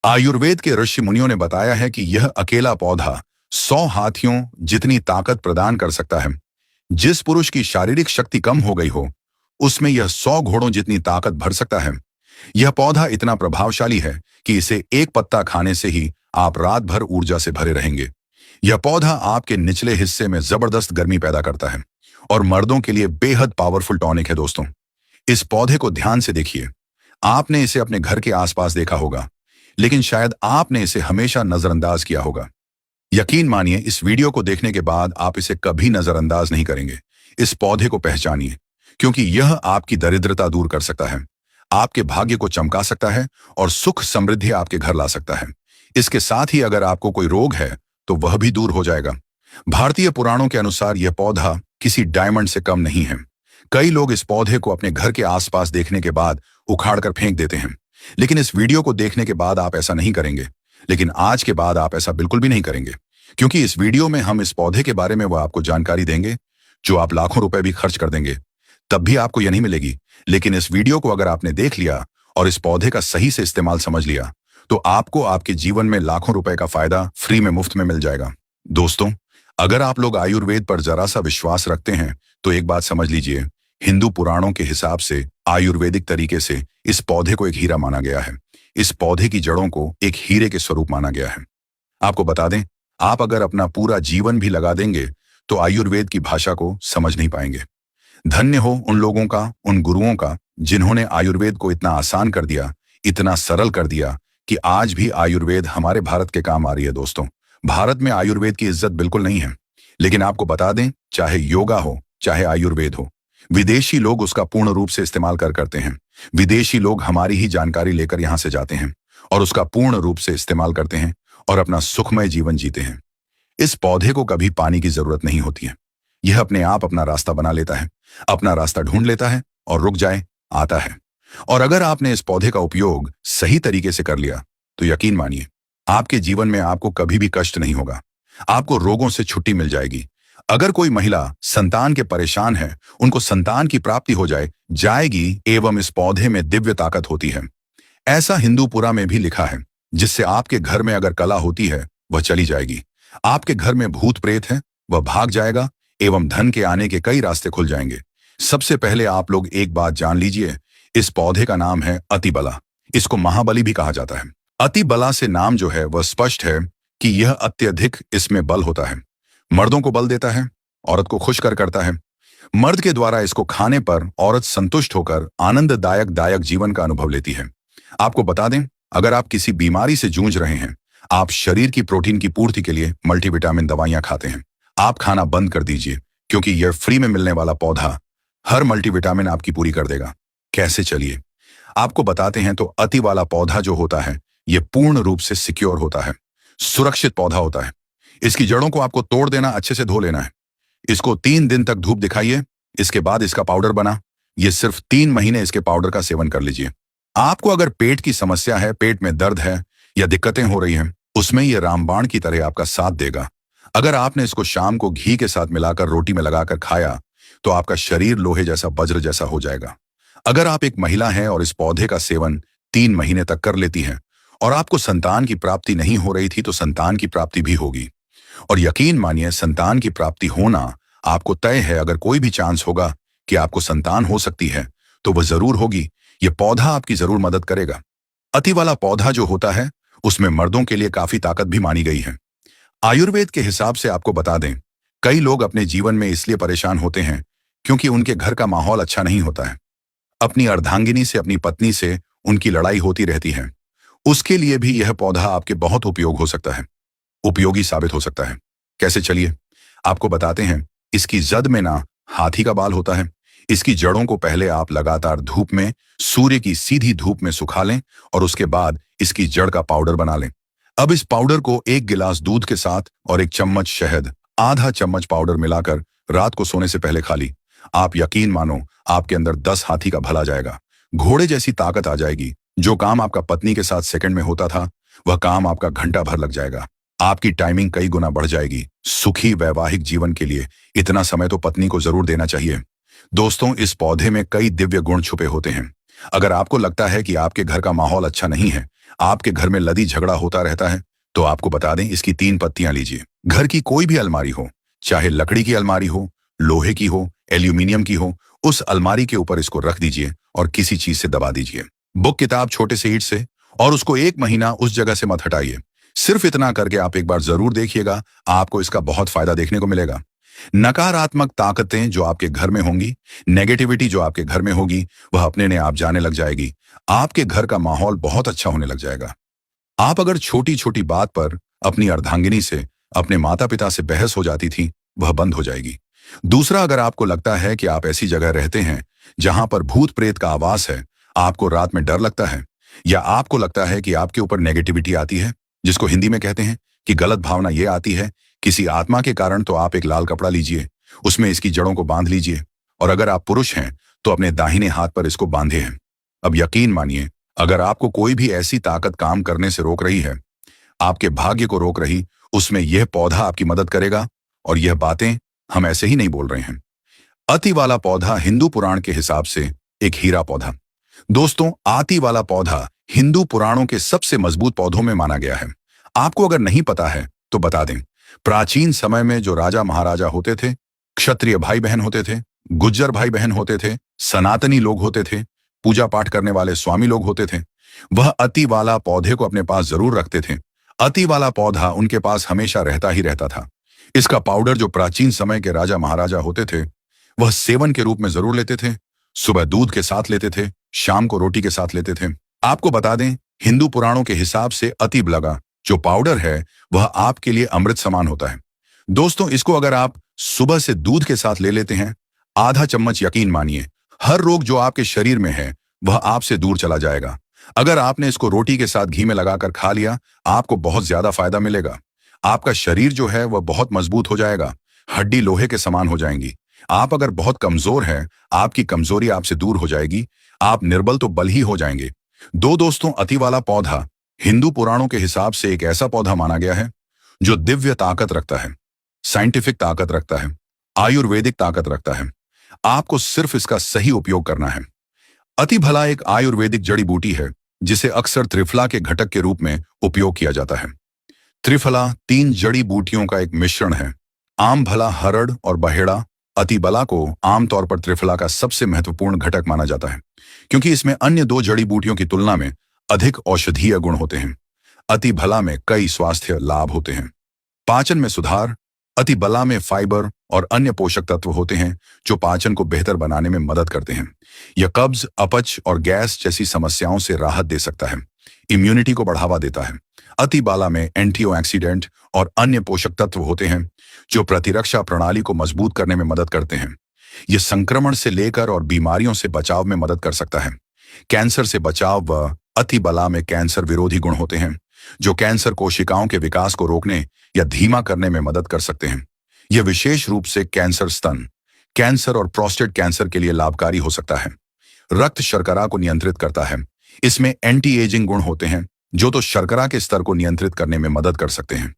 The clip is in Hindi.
आयुर्वेद के ऋषि मुनियों ने बताया है कि यह अकेला पौधा 100 हाथियों जितनी ताकत प्रदान कर सकता है। जिस पुरुष की शारीरिक शक्ति कम हो गई हो, उसमें यह 100 घोड़ों जितनी ताकत भर सकता है। यह पौधा इतना प्रभावशाली है कि इसे एक पत्ता खाने से ही आप रात भर ऊर्जा से भरे रहेंगे। यह पौधा आपके निचले हिस्से में जबरदस्त गर्मी पैदा करता है और मर्दों के लिए बेहद पावरफुल टॉनिक है दोस्तों। इस पौधे को ध्यान से देखिए। आपने इसे अपने घर के आसपास देखा होगा, लेकिन शायद आपने इसे हमेशा नजरअंदाज किया होगा। यकीन मानिए, इस वीडियो को देखने के बाद आप इसे कभी नजरअंदाज नहीं करेंगे। इस पौधे को पहचानिए, क्योंकि यह आपकी दरिद्रता दूर कर सकता है, आपके भाग्य को चमका सकता है और सुख समृद्धि आपके घर ला सकता है। इसके साथ ही अगर आपको कोई रोग है तो वह भी दूर हो जाएगा। भारतीय पुराणों के अनुसार यह पौधा किसी डायमंड से कम नहीं है। कई लोग इस पौधे को अपने घर के आसपास देखने के बाद उखाड़कर फेंक देते हैं, लेकिन इस वीडियो को देखने के बाद आप ऐसा नहीं करेंगे। लेकिन आज के बाद आप ऐसा बिल्कुल भी नहीं करेंगे, क्योंकि इस वीडियो में हम इस पौधे के बारे में वो आपको जानकारी देंगे जो आप लाखों रुपए भी खर्च कर देंगे तब भी आपको यह नहीं मिलेगी। लेकिन इस वीडियो को अगर आपने देख लिया और इस पौधे का सही से इस्तेमाल समझ लिया तो आपको आपके जीवन में लाखों रुपए का फायदा फ्री में, मुफ्त में मिल जाएगा। दोस्तों, अगर आप लोग आयुर्वेद पर जरा सा विश्वास रखते हैं तो एक बात समझ लीजिए, हिंदू पुराणों के हिसाब से आयुर्वेदिक तरीके से इस पौधे को एक हीरा माना गया है। इस पौधे की जड़ों को एक हीरे के स्वरूप माना गया है। आपको बता दें, आप अगर अपना पूरा जीवन भी लगा देंगे तो आयुर्वेद की भाषा को समझ नहीं पाएंगे। धन्य हो उन लोगों का, उन गुरुओं का, जिन्होंने आयुर्वेद को इतना आसान कर दिया, इतना सरल कर दिया कि आज भी आयुर्वेद हमारे भारत के काम आ रही है। दोस्तों, भारत में आयुर्वेद की इज्जत बिल्कुल नहीं है, लेकिन आपको बता दें, चाहे योगा हो चाहे आयुर्वेद हो, विदेशी लोग उसका पूर्ण रूप से इस्तेमाल करते हैं। विदेशी लोग हमारी ही जानकारी लेकर यहां से जाते हैं और उसका पूर्ण रूप से इस्तेमाल करते हैं और अपना सुखमय जीवन जीते हैं। इस पौधे को कभी पानी की जरूरत नहीं होती है। यह अपने आप अपना रास्ता बना लेता है, अपना रास्ता ढूंढ लेता है और रुक जाए आता है। और अगर आपने इस पौधे का उपयोग सही तरीके से कर लिया तो यकीन मानिए, आपके जीवन में आपको कभी भी कष्ट नहीं होगा। आपको रोगों से छुट्टी मिल जाएगी। अगर कोई महिला संतान के परेशान है, उनको संतान की प्राप्ति हो जाएगी एवं इस पौधे में दिव्य ताकत होती है। ऐसा हिंदू पुराण में भी लिखा है, जिससे आपके घर में अगर कला होती है वह चली जाएगी। आपके घर में भूत प्रेत है वह भाग जाएगा एवं धन के आने के कई रास्ते खुल जाएंगे। सबसे पहले आप लोग एक बात जान लीजिए, इस पौधे का नाम है अतिबला। इसको महाबली भी कहा जाता है। अतिबला से नाम जो है वह स्पष्ट है कि यह अत्यधिक इसमें बल होता है। मर्दों को बल देता है, औरत को खुश करता है। मर्द के द्वारा इसको खाने पर औरत संतुष्ट होकर आनंददायक जीवन का अनुभव लेती है। आपको बता दें, अगर आप किसी बीमारी से जूझ रहे हैं, आप शरीर की प्रोटीन की पूर्ति के लिए मल्टीविटामिन दवाइयां खाते हैं, आप खाना बंद कर दीजिए, क्योंकि यह फ्री में मिलने वाला पौधा हर मल्टीविटामिन आपकी पूरी कर देगा। कैसे, चलिए आपको बताते हैं। तो अति वाला पौधा जो होता है, यह पूर्ण रूप से सिक्योर होता है, सुरक्षित पौधा होता है। इसकी जड़ों को आपको तोड़ देना, अच्छे से धो लेना है। इसको 3 दिन तक धूप दिखाइए, इसके बाद इसका पाउडर बना। ये सिर्फ 3 महीने इसके पाउडर का सेवन कर लीजिए। आपको अगर पेट की समस्या है, पेट में दर्द है या दिक्कतें हो रही हैं, उसमें यह रामबाण की तरह आपका साथ देगा। अगर आपने इसको शाम को घी के साथ मिलाकर रोटी में लगाकर खाया तो आपका शरीर लोहे जैसा, वज्र जैसा हो जाएगा। अगर आप एक महिला हैं और इस पौधे का सेवन 3 महीने तक कर लेती हैं और आपको संतान की प्राप्ति नहीं हो रही थी तो संतान की प्राप्ति भी होगी। और यकीन मानिए, संतान की प्राप्ति होना आपको तय है। अगर कोई भी चांस होगा कि आपको संतान हो सकती है तो वह जरूर होगी। यह पौधा आपकी जरूर मदद करेगा। अति वाला पौधा जो होता है, उसमें मर्दों के लिए काफी ताकत भी मानी गई है। आयुर्वेद के हिसाब से आपको बता दें, कई लोग अपने जीवन में इसलिए परेशान होते हैं क्योंकि उनके घर का माहौल अच्छा नहीं होता है। अपनी अर्धांगिनी से, अपनी पत्नी से उनकी लड़ाई होती रहती है। उसके लिए भी यह पौधा आपके बहुत उपयोगी साबित हो सकता है। कैसे, चलिए आपको बताते हैं। इसकी जद में ना हाथी का बाल होता है। इसकी जड़ों को पहले आप लगातार धूप में, सूर्य की सीधी धूप में सुखा लें और उसके बाद इसकी जड़ का पाउडर बना लें। अब इस पाउडर को 1 गिलास दूध के साथ और 1 चम्मच शहद, आधा चम्मच पाउडर मिलाकर रात को सोने से पहले खा ली। आप यकीन मानो, आपके अंदर 10 हाथी का भला जाएगा। घोड़े जैसी ताकत आ जाएगी। जो काम आपका पत्नी के साथ सेकंड में होता था, वह काम आपका घंटा भर लग जाएगा। आपकी टाइमिंग कई गुना बढ़ जाएगी। सुखी वैवाहिक जीवन के लिए इतना समय तो पत्नी को जरूर देना चाहिए। दोस्तों, इस पौधे में कई दिव्य गुण छुपे होते हैं। अगर आपको लगता है कि आपके घर का माहौल अच्छा नहीं है, आपके घर में लदी झगड़ा होता रहता है, तो आपको बता दें इसकी 3 पत्तियां लीजिए। घर की कोई भी अलमारी हो, चाहे लकड़ी की अलमारी हो, लोहे की हो, एल्यूमिनियम की हो, उस अलमारी के ऊपर इसको रख दीजिए और किसी चीज से दबा दीजिए। बुक किताब छोटे से ईंट से, और उसको 1 महीना उस जगह से मत हटाइए। सिर्फ इतना करके आप एक बार जरूर देखिएगा, आपको इसका बहुत फायदा देखने को मिलेगा। नकारात्मक ताकतें जो आपके घर में होंगी, नेगेटिविटी जो आपके घर में होगी, वह अपने ने आप जाने लग जाएगी। आपके घर का माहौल बहुत अच्छा होने लग जाएगा। आप अगर छोटी छोटी बात पर अपनी अर्धांगिनी से, अपने माता पिता से बहस हो जाती थी, वह बंद हो जाएगी। दूसरा, अगर आपको लगता है कि आप ऐसी जगह रहते हैं जहां पर भूत प्रेत का आवास है, आपको रात में डर लगता है, या आपको लगता है कि आपके ऊपर नेगेटिविटी आती है, जिसको हिंदी में कहते हैं कि गलत भावना यह आती है किसी आत्मा के कारण, तो आप एक लाल कपड़ा लीजिए, उसमें इसकी जड़ों को बांध लीजिए, और अगर आप पुरुष हैं तो अपने दाहिने हाथ पर इसको बांधे हैं। अब यकीन मानिए, अगर आपको कोई भी ऐसी ताकत काम करने से रोक रही है, आपके भाग्य को रोक रही, उसमें यह पौधा आपकी मदद करेगा। और यह बातें हम ऐसे ही नहीं बोल रहे हैं। अति वाला पौधा हिंदू पुराण के हिसाब से एक हीरा पौधा। दोस्तों, आती वाला पौधा हिंदू पुराणों के सबसे मजबूत पौधों में माना गया है। आपको अगर नहीं पता है तो बता दें, प्राचीन समय में जो राजा महाराजा होते थे, क्षत्रिय भाई बहन होते थे, गुज्जर भाई बहन होते थे, सनातनी लोग होते थे, पूजा पाठ करने वाले स्वामी लोग होते थे, वह अति वाला पौधे को अपने पास जरूर रखते थे। अति वाला पौधा उनके पास हमेशा रहता ही रहता था। इसका पाउडर जो प्राचीन समय के राजा महाराजा होते थे, वह सेवन के रूप में जरूर लेते थे। सुबह दूध के साथ लेते थे, शाम को रोटी के साथ लेते थे। आपको बता दें, हिंदू पुराणों के हिसाब से अति बलगा जो पाउडर है, वह आपके लिए अमृत समान होता है। दोस्तों, इसको अगर आप सुबह से दूध के साथ ले लेते हैं, आधा चम्मच, यकीन मानिए, हर रोग जो आपके शरीर में है वह आपसे दूर चला जाएगा। अगर आपने इसको रोटी के साथ घी में लगाकर खा लिया, आपको बहुत ज्यादा फायदा मिलेगा। आपका शरीर जो है वह बहुत मजबूत हो जाएगा, हड्डी लोहे के समान हो जाएंगी। आप अगर बहुत कमजोर हैं, आपकी कमजोरी आपसे दूर हो जाएगी। आप निर्बल तो बल ही हो जाएंगे। दोस्तों, अति वाला पौधा हिंदू पुराणों के हिसाब से एक ऐसा पौधा माना गया है जो दिव्य ताकत रखता है, साइंटिफिक ताकत रखता है, आयुर्वेदिक ताकत रखता है। आपको सिर्फ इसका सही उपयोग करना है। अति भला एक आयुर्वेदिक जड़ी बूटी है जिसे अक्सर त्रिफला के घटक के रूप में उपयोग किया जाता है। त्रिफला 3 जड़ी बूटियों का एक मिश्रण है। आम भला, हरड़ और बहेड़ा। अति बला को आमतौर पर त्रिफला का सबसे महत्वपूर्ण घटक माना जाता है, क्योंकि इसमें अन्य 2 जड़ी बूटियों की तुलना में अधिक औषधीय गुण होते हैं। अति भला में कई स्वास्थ्य लाभ होते हैं। पाचन में सुधार। अति बला में फाइबर और अन्य पोषक तत्व होते हैं जो पाचन को बेहतर बनाने में मदद करते हैं। यह कब्ज, अपच और गैस जैसी समस्याओं से राहत दे सकता है। इम्यूनिटी को बढ़ावा देता है। अति बाला में एंटीऑक्सीडेंट और अन्य पोषक तत्व होते हैं जो प्रतिरक्षा प्रणाली को मजबूत करने में मदद करते हैं। यह संक्रमण से लेकर और बीमारियों से बचाव में मदद कर सकता है। कैंसर से बचाव व अति बला में कैंसर विरोधी गुण होते हैं जो कैंसर कोशिकाओं के विकास को रोकने या धीमा करने में मदद कर सकते हैं। यह विशेष रूप से कैंसर, स्तन कैंसर और प्रोस्टेट कैंसर के लिए लाभकारी हो सकता है। रक्त शर्करा को नियंत्रित करता है। इसमें एंटी एजिंग गुण होते हैं जो तो शर्करा के स्तर को नियंत्रित करने में मदद कर सकते हैं।